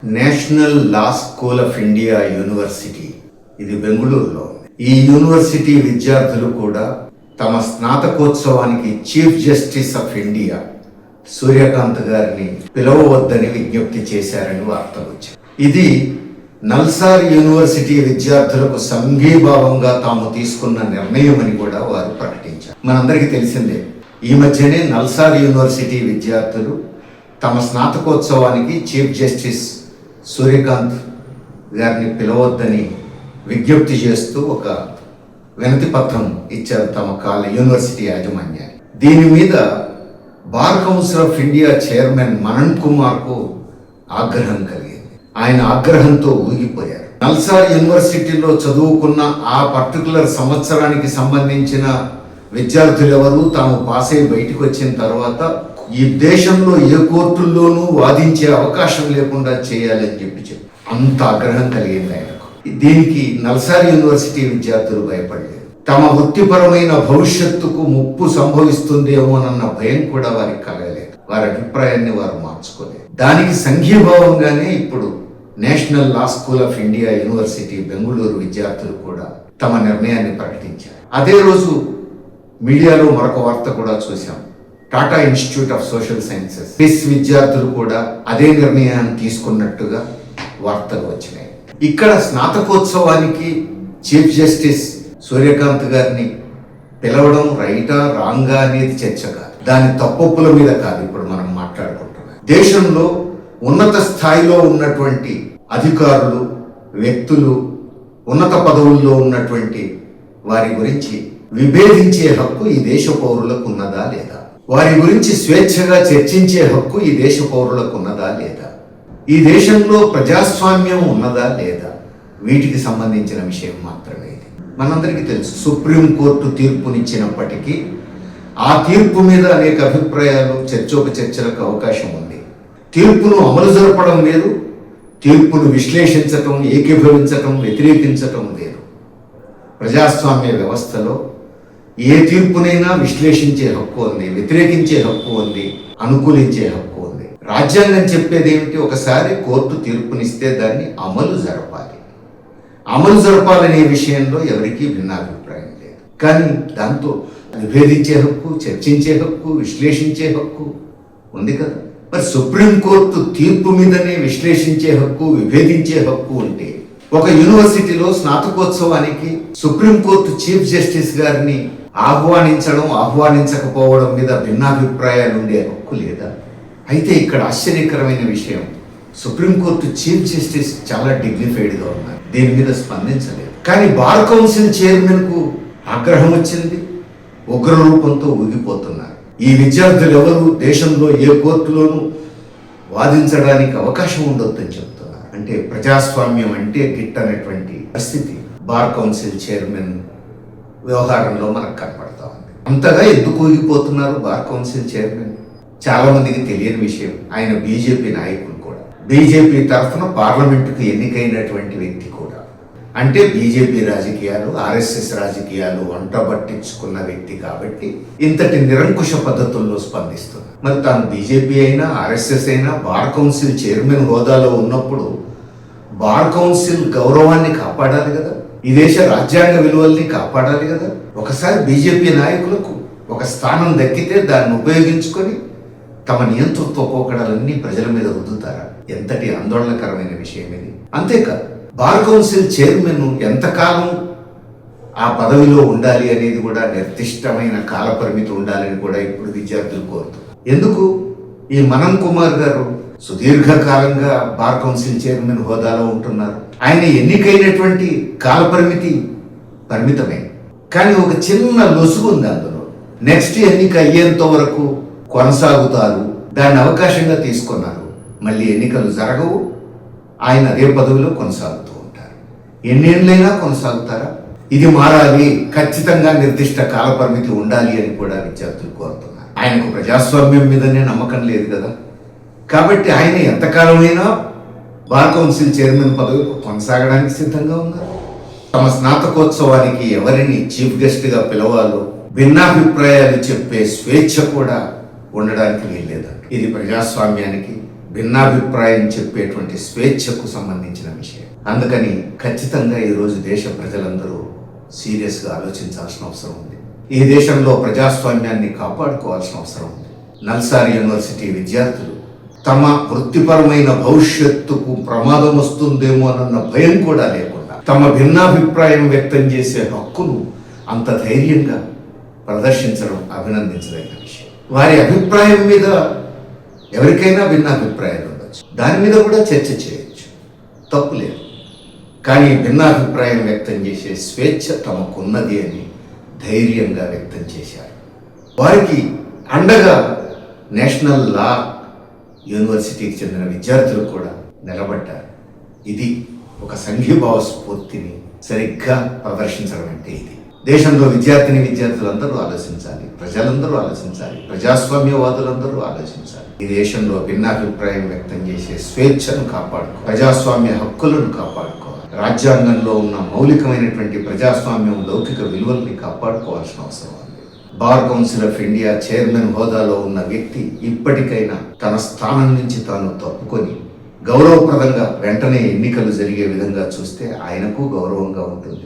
National law school of India university ఇది బెంగళూరులో. ఈ యూనివర్సిటీ విద్యార్థులు కూడా తమ స్నాతకోత్సవానికి chief justice of India Surya Kant గారిని పిలవవద్దని విజ్ఞప్తి చేశారని వార్తలు వచ్చాయి. ఇది నల్సార్ యూనివర్సిటీ విద్యార్థులకు సంఘీభావంగా తాము తీసుకున్న నిర్ణయం అని కూడా వారు ప్రకటించారు. మనందరికీ తెలిసిందే, ఈ మధ్యనే నల్సార్ యూనివర్సిటీ విద్యార్థులు తమ స్నాతకోత్సవానికి చీఫ్ జస్టిస్ సూర్యకాంత్ గారిని పిలవద్దని విజ్ఞప్తి చేస్తూ ఒక వినతి పత్రం ఇచ్చారు తమ యూనివర్సిటీ యాజమాన్యాన్ని. దీని మీద bar council of India chairman Manan కుమార్కు ఆగ్రహం కలిగింది. ఆయన ఆగ్రహంతో ఊగిపోయారు. నల్సార్ యూనివర్సిటీలో చదువుకున్న ఆ పర్టికులర్ సంవత్సరానికి సంబంధించిన విద్యార్థులు ఎవరు తాము పాస్ అయి బయటకు వచ్చిన తర్వాత ఈ దేశంలో ఏ కోర్టుల్లోనూ వాదించే అవకాశం లేకుండా చేయాలని చెప్పి అంత ఆగ్రహం కలిగింది ఆయనకు. దీనికి నల్సార్ యూనివర్సిటీ విద్యార్థులు భయపడలేదు. తమ వృత్తిపరమైన భవిష్యత్తుకు ముప్పు సంభవిస్తుందేమోనన్న భయం కూడా వారికి కలగలేదు. వారి అభిప్రాయాన్ని వారు మార్చుకోలేదు. దానికి సంఘీభావంగానే ఇప్పుడు national law school of India university Bengaluru విద్యార్థులు కూడా తమ నిర్ణయాన్ని ప్రకటించారు. అదే రోజు మీడియాలో మరొక వార్త కూడా చూశాం. Tata institute of social sciences విద్యార్థులు కూడా అదే నిర్ణయాన్ని తీసుకున్నట్టుగా వార్తలు వచ్చినాయి. ఇక్కడ స్నాతకోత్సవానికి చీఫ్ జస్టిస్ సూర్యకాంత్ గారిని పిలవడం రైటా రాంగా అనేది చర్చ కాదు. దాని తప్పొప్పుల మీద కాదు ఇప్పుడు మనం మాట్లాడుకుంటున్నాం. దేశంలో ఉన్నత స్థాయిలో ఉన్నటువంటి అధికారులు, వ్యక్తులు, ఉన్నత పదవుల్లో ఉన్నటువంటి వారి గురించి విభేదించే హక్కు ఈ దేశ పౌరులకు ఉన్నదా లేదా? వారి గురించి స్వేచ్ఛగా చర్చించే హక్కు ఈ దేశ పౌరులకు ఉన్నదా లేదా? ఈ దేశంలో ప్రజాస్వామ్యం ఉన్నదా లేదా? వీటికి సంబంధించిన విషయం మాత్రమే ఇది. మనందరికీ తెలుసు, సుప్రీంకోర్టు తీర్పునిచ్చినప్పటికీ ఆ తీర్పు మీద అనేక అభిప్రాయాలు, చర్చోపచర్చలకు అవకాశం ఉంది. తీర్పును అమలు జరపడం లేదు, తీర్పును విశ్లేషించటం, ఏకీభవించటం, వ్యతిరేకించటం లేదు. ప్రజాస్వామ్య వ్యవస్థలో ఏ తీర్పునైనా విశ్లేషించే హక్కు ఉంది, వ్యతిరేకించే హక్కు ఉంది, అనుకూలించే హక్కు ఉంది. రాజ్యాంగం చెప్పేది ఏమిటి? ఒకసారి కోర్టు తీర్పునిస్తే దాన్ని అమలు జరపాలి. అమలు జరపాలనే విషయంలో ఎవరికీ భిన్నాభిప్రాయం లేదు. కానీ దాంతో విభేదించే హక్కు, చర్చించే హక్కు, విశ్లేషించే హక్కు ఉంది కదా. మరి సుప్రీంకోర్టు తీర్పు మీదనే విశ్లేషించే హక్కు, విభేదించే హక్కు ఉంటే ఒక యూనివర్సిటీలో స్నాతకోత్సవానికి సుప్రీంకోర్టు చీఫ్ జస్టిస్ గారిని ఆహ్వానించకపోవడం మీద భిన్నాభిప్రాయాలు ఉండే హక్కు లేదా? అయితే ఇక్కడ ఆశ్చర్యకరమైన విషయం, సుప్రీంకోర్టు చీఫ్ జస్టిస్ చాలా డిగ్నిఫైడ్గా ఉన్నారు, దీని మీద స్పందించలేదు. కానీ బార్ కౌన్సిల్ చైర్మన్కు ఆగ్రహం వచ్చింది, ఉగ్రరూపంతో ఊగిపోతున్నారు. ఈ విద్యార్థులు ఎవరు దేశంలో ఏ కోర్టులోనూ వాదించడానికి అవకాశం ఉండొద్దని చెప్తున్నారు. అంటే ప్రజాస్వామ్యం అంటే గిట్టనటువంటి పరిస్థితి బార్ కౌన్సిల్ చైర్మన్ వ్యవహారంలో మనకు కనపడతా ఉంది. అంతగా ఎందుకు ఊగిపోతున్నారు బార్ కౌన్సిల్ చైర్మన్? చాలా మందికి తెలియని విషయం, ఆయన బీజేపీ నాయకులు కూడా, బీజేపీ తరఫున పార్లమెంటుకు ఎన్నికైనటువంటి వ్యక్తి కూడా. అంటే బీజేపీ రాజకీయాలు, ఆర్ఎస్ఎస్ రాజకీయాలు వంటబట్టించుకున్న వ్యక్తి కాబట్టి ఇంతటి నిరంకుశ పద్ధతుల్లో స్పందిస్తున్నారు. మరి తాను బీజేపీ అయినా ఆర్ఎస్ఎస్ అయినా బార్ కౌన్సిల్ చైర్మన్ హోదాలో ఉన్నప్పుడు బార్ కౌన్సిల్ గౌరవాన్ని కాపాడాలి కదా, ఈ దేశ రాజ్యాంగ విలువల్ని కాపాడాలి కదా. ఒకసారి బీజేపీ నాయకులకు ఒక స్థానం దక్కితే దాన్ని ఉపయోగించుకొని తమ నియంతృత్వ పోకడాలన్నీ ప్రజల మీద రుద్దుతారా? ఎంతటి ఆందోళనకరమైన విషయం ఇది. అంతేకాదు, బార్ కౌన్సిల్ చైర్మన్ ఎంతకాలం ఆ పదవిలో ఉండాలి అనేది కూడా నిర్దిష్టమైన కాల పరిమితి ఉండాలని కూడా ఇప్పుడు విద్యార్థులు కోరుతారు. ఎందుకు? ఈ మనన్ కుమార్ గారు సుదీర్ఘకాలంగా బార్ కౌన్సిల్ చైర్మన్ హోదాలో ఉంటున్నారు. ఆయన ఎన్నికైనటువంటి కాల పరిమితమే. కానీ ఒక చిన్న లొసుగు ఉంది అందులో. నెక్స్ట్ ఎన్నిక అయ్యేంత వరకు కొనసాగుతారు, దాన్ని అవకాశంగా తీసుకున్నారు. మళ్ళీ ఎన్నికలు జరగవు, ఆయన అదే పదవిలో కొనసాగుతూ ఉంటారు. ఎన్నేళ్ళైనా కొనసాగుతారా? ఇది మారాలి, ఖచ్చితంగా నిర్దిష్ట కాల పరిమితి ఉండాలి అని కూడా విద్యార్థులు కోరుతున్నారు. ఆయనకు ప్రజాస్వామ్యం మీదనే నమ్మకం లేదు కదా. కాబట్టి ఆయన ఎంతకాలమైనా బార్ కౌన్సిల్ చైర్మన్ పదవికి కొనసాగడానికి సిద్ధంగా ఉన్నారు. తమ స్నాతకోత్సవానికి ఎవరిని చీఫ్ గెస్ట్గా పిలవాలో భిన్నాభిప్రాయాలు చెప్పే స్వేచ్ఛ కూడా ఉండడానికి వీల్లేదంట. ఇది ప్రజాస్వామ్యానికి భిన్నాభిప్రాయం చెప్పేటువంటి స్వేచ్ఛకు సంబంధించిన విషయం. అందుకని ఖచ్చితంగా ఈరోజు దేశ ప్రజలందరూ సీరియస్గా ఆలోచించాల్సిన అవసరం ఉంది. ఈ దేశంలో ప్రజాస్వామ్యాన్ని కాపాడుకోవాల్సిన అవసరం ఉంది. నల్సార్ యూనివర్సిటీ విద్యార్థులు తమ వృత్తిపరమైన భవిష్యత్తుకు ప్రమాదం వస్తుందేమోనన్న భయం కూడా లేకుండా తమ భిన్నాభిప్రాయం వ్యక్తం చేసే హక్కును అంత ధైర్యంగా ప్రదర్శించడం అభినందించదగిన విషయం. వారి అభిప్రాయం మీద ఎవరికైనా భిన్నాభిప్రాయాలు ఉండొచ్చు, దాని మీద కూడా చర్చ చేయొచ్చు, తప్పు లేదు. కానీ భిన్నాభిప్రాయం వ్యక్తం చేసే స్వేచ్ఛ తమకున్నది అని ధైర్యంగా వ్యక్తం చేశారు. వారికి అండగా నేషనల్ లా యూనివర్సిటీకి చెందిన విద్యార్థులు కూడా నిలబడ్డారు. ఇది ఒక సంఘీభావ స్ఫూర్తిని సరిగ్గా ప్రదర్శించడం అంటే ఇది. దేశంలో విద్యార్థులందరూ ఆలోచించాలి, ప్రజలందరూ ఆలోచించాలి, ప్రజాస్వామ్యవాదులందరూ ఆలోచించాలి. ఈ దేశంలో భిన్నాభిప్రాయం వ్యక్తం చేసే స్వేచ్ఛను కాపాడుకో, ప్రజాస్వామ్య హక్కులను కాపాడుకోవాలి, రాజ్యాంగంలో ఉన్న మౌలికమైనటువంటి ప్రజాస్వామ్యం లౌకిక విలువల్ని కాపాడుకోవాల్సిన అవసరం ఉంది. Bar council of India chairman హోదాలో ఉన్న వ్యక్తి ఇప్పటికైనా తన స్థానం నుంచి తాను తప్పుకొని గౌరవప్రదంగా వెంటనే ఎన్నికలు జరిగే విధంగా చూస్తే ఆయనకు గౌరవంగా ఉంటుంది.